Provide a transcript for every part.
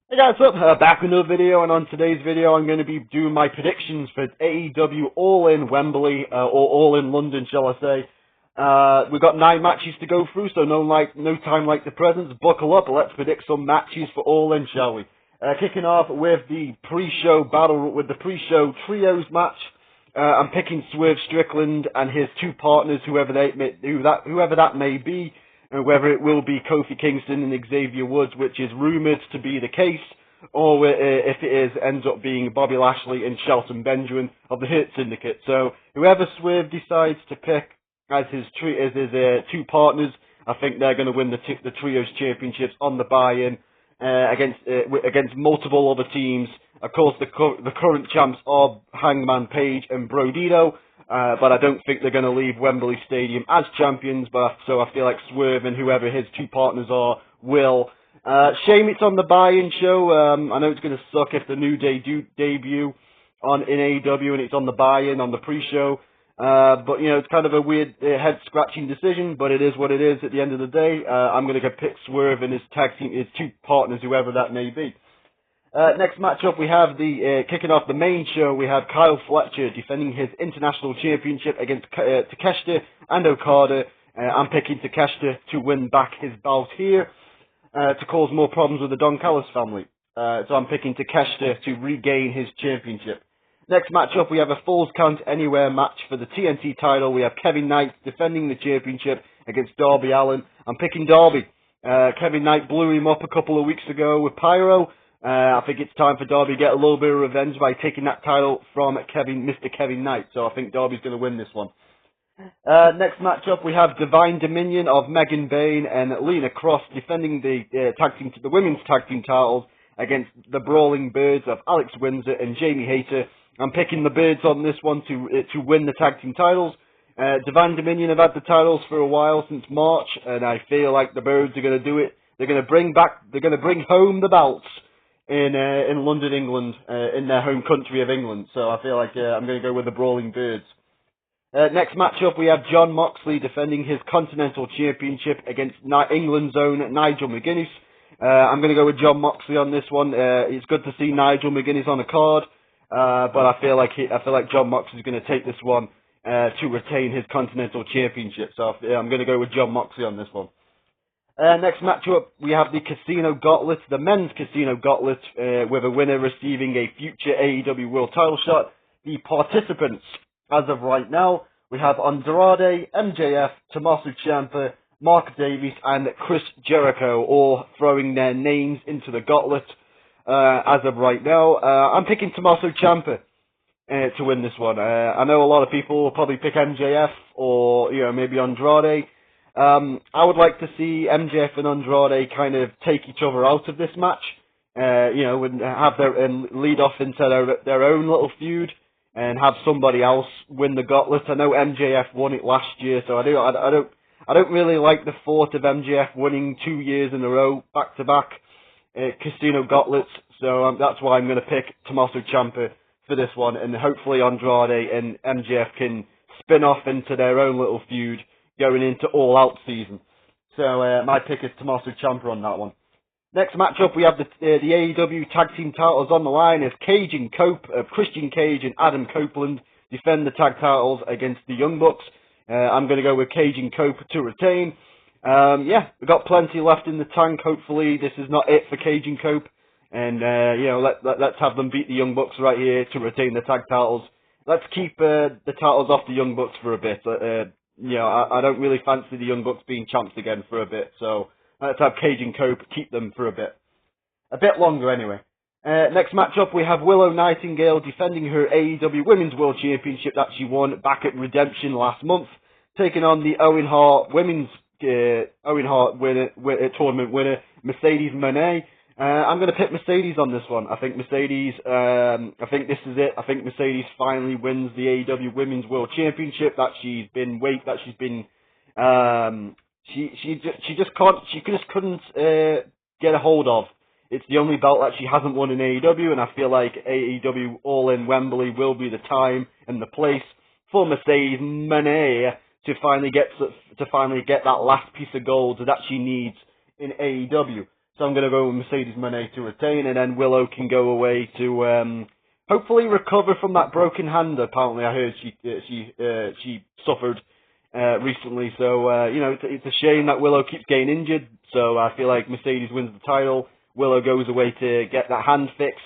Hey guys, what's up? Back with another video, and on today's video I'm going to be doing my predictions for AEW All in Wembley, or All in London, shall I say. We've got 9 matches to go through, so no time like the present. Buckle up, let's predict some matches for All in, shall we? Kicking off with the pre-show trios match. I'm picking Swerve Strickland and his two partners, whoever that may be. And whether it will be Kofi Kingston and Xavier Woods, which is rumoured to be the case, or if it ends up being Bobby Lashley and Shelton Benjamin of the Hurt Syndicate. So whoever Swerve decides to pick as his two partners, I think they're going to win the Trios Championships on the buy-in against multiple other teams. Of course, the current champs are Hangman Page and Brodito. But I don't think they're going to leave Wembley Stadium as champions, so I feel like Swerve and whoever his two partners are will. Shame it's on the buy-in show. I know it's going to suck if the New Day do debut in AEW and it's on the buy-in, on the pre-show. But, you know, it's kind of a weird head-scratching decision, but it is what it is at the end of the day. I'm going to go pick Swerve and his tag team, his two partners, whoever that may be. Next matchup, we have kicking off the main show, we have Kyle Fletcher defending his international championship against Takeshita and Okada. I'm picking Takeshita to win back his bout here, to cause more problems with the Don Callis family. So I'm picking Takeshita to regain his championship. Next matchup, we have a Falls Count Anywhere match for the TNT title. We have Kevin Knight defending the championship against Darby Allin. I'm picking Darby. Kevin Knight blew him up a couple of weeks ago with Pyro. I think it's time for Darby to get a little bit of revenge by taking that title from Mr. Kevin Knight. So I think Darby's going to win this one. Next matchup, we have Divine Dominion of Megan Bayne and Lena Cross defending the women's tag team titles against the Brawling Birds of Alex Windsor and Jamie Hayter. I'm picking the Birds on this one to win the tag team titles. Divine Dominion have had the titles for a while, since March, and I feel like the Birds are going to do it. They're going to bring home the belts in London, England, in their home country of England. So I feel like I'm going to go with the Brawling Birds. Next matchup, we have Jon Moxley defending his Continental Championship against England's own Nigel McGuinness. I'm going to go with Jon Moxley on this one. It's good to see Nigel McGuinness on the card, but I feel like Jon Moxley is going to take this one to retain his Continental Championship. So I'm going to go with Jon Moxley on this one. Next matchup, we have the Casino Gauntlet, the men's Casino Gauntlet, with a winner receiving a future AEW World title shot. The participants, as of right now, we have Andrade, MJF, Tommaso Ciampa, Mark Davis, and Chris Jericho, all throwing their names into the gauntlet as of right now. I'm picking Tommaso Ciampa to win this one. I know a lot of people will probably pick MJF or maybe Andrade. I would like to see MJF and Andrade kind of take each other out of this match, and lead off into their own little feud, and have somebody else win the gauntlet. I know MJF won it last year, so I don't really like the thought of MJF winning 2 years in a row, back to back, Casino Gauntlets. So that's why I'm going to pick Tommaso Ciampa for this one, and hopefully Andrade and MJF can spin off into their own little feud going into All Out season. So my pick is Tommaso Ciampa on that one. Next matchup, we have the AEW Tag Team titles on the line as Cage and Cope of Christian Cage and Adam Copeland defend the tag titles against the Young Bucks. I'm going to go with Cage and Cope to retain. We've got plenty left in the tank. Hopefully this is not it for Cage and Cope. And, let's have them beat the Young Bucks right here to retain the tag titles. Let's keep the titles off the Young Bucks for a bit. I don't really fancy the Young Bucks being champs again for a bit, so let's have Cage and Cope keep them for a bit longer anyway. Next matchup, we have Willow Nightingale defending her AEW Women's World Championship that she won back at Redemption last month, taking on the Owen Hart tournament winner, Mercedes Moné. I'm going to pick Mercedes on this one. I think Mercedes, I think this is it. I think Mercedes finally wins the AEW Women's World Championship that she just couldn't get a hold of. It's the only belt that she hasn't won in AEW, and I feel like AEW All in Wembley will be the time and the place for Mercedes Moné to finally get that last piece of gold that she needs in AEW. So I'm going to go with Mercedes Mone to retain, and then Willow can go away to hopefully recover from that broken hand. Apparently, I heard she suffered recently. So you know, it's a shame that Willow keeps getting injured. So I feel like Mercedes wins the title. Willow goes away to get that hand fixed.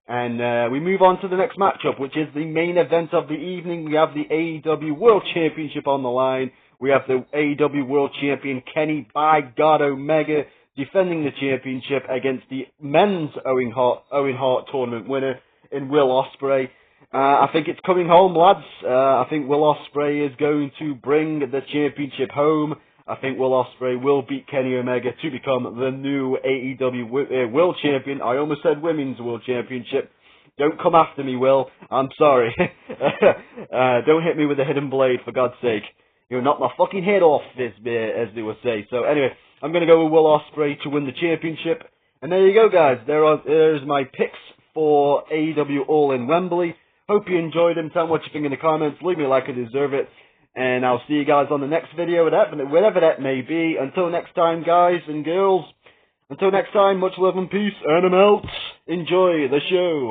And we move on to the next matchup, which is the main event of the evening. We have the AEW World Championship on the line. We have the AEW World Champion Kenny by God Omega defending the championship against the men's Owen Hart tournament winner in Will Ospreay. I think it's coming home, lads. I think Will Ospreay is going to bring the championship home. I think Will Ospreay will beat Kenny Omega to become the new AEW World Champion. I almost said Women's World Championship. Don't come after me, Will. I'm sorry. Don't hit me with a hidden blade, for God's sake. You'll knock my fucking head off, as they would say. So anyway, I'm going to go with Will Ospreay to win the championship. And there you go, guys. There's my picks for AEW All in Wembley. Hope you enjoyed them. Tell me what you think in the comments. Leave me a like, I deserve it. And I'll see you guys on the next video, whatever that may be. Until next time, guys and girls. Until next time, much love and peace, and I'm out. Enjoy the show.